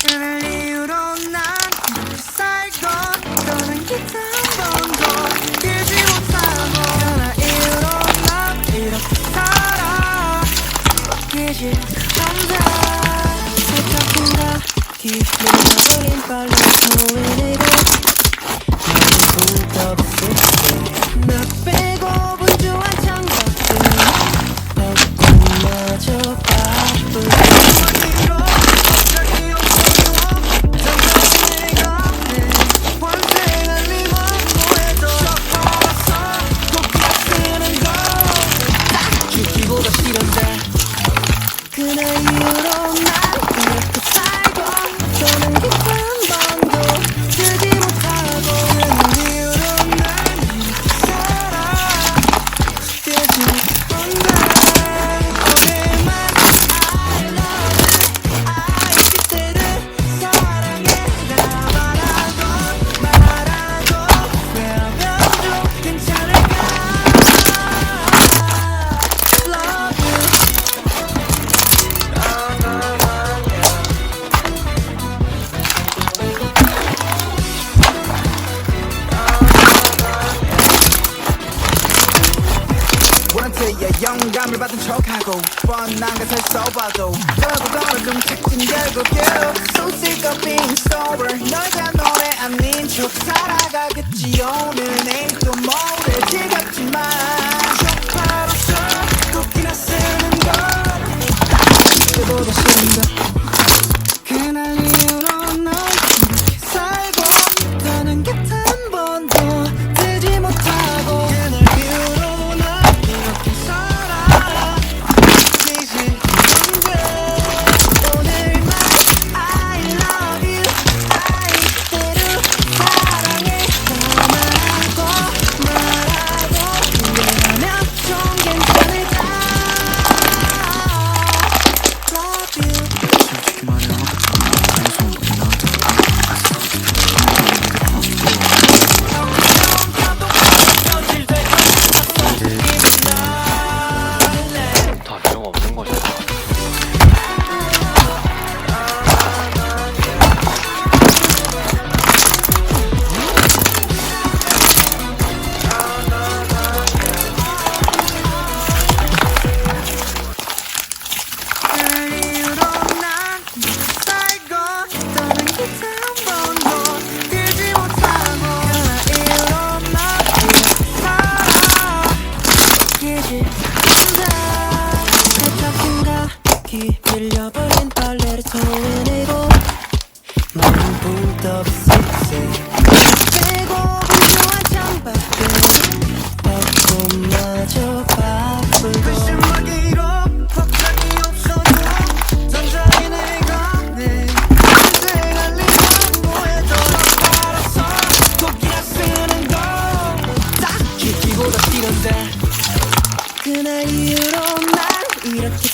그날 이후로 난 이렇게 살고 더는 기타 한 번도 들지 못하고 그날 이후로 난 이렇게 살아 바뀌지 않는다 살짝 생각이 밀려버린 빨래 소리내고 나는 붕 떠봤을 때나 빼고 분주한 창밖에 벚꽃마저 바쁘게 그날 이후로 난 이렇게 살고 더는 기타 한 번도 들지 못하고 그날 이후로 난 이렇게 살아 바뀌지 않는다 오늘만 I love you I 그때를 사랑해라 말하고 왜하면 괜찮을까 Love you 원한테야 영감을 받은 척하고 뻔한 것을 써봐도 너도 좀 착진 결국에도 소식가 being sober 너가 노래 아닌 척 살아가겠지 오늘 내일 또 모레 지겹지만 쇼파로서 꽃이나 쓰는 건 그보다 싫은데 그날 이후로 넌 이렇게 살고 더는 곁 한 번도 들지 못하고 그날 이후로 난 이렇게 살아 바뀌지 않는데 오늘만 I love you I 그대로 사랑해 말하고 왜냐면 좀 괜찮을까 Love you 솔직히 말해 방송부터 나한테 다 필요가 없는 거잖아. 그날 이후로 난 이렇게 살고 더는 기타 한 번도 들지 못하고 그날 이후로 난 이렇게 살아 바뀌지 않는다 살짝 생각이 밀려버린 빨래를 토해내고 너는 붕 떠봤을 때 빼고 분주한 창밖에 벚꽃마저 바쁘고 그날 이후로 난 이렇게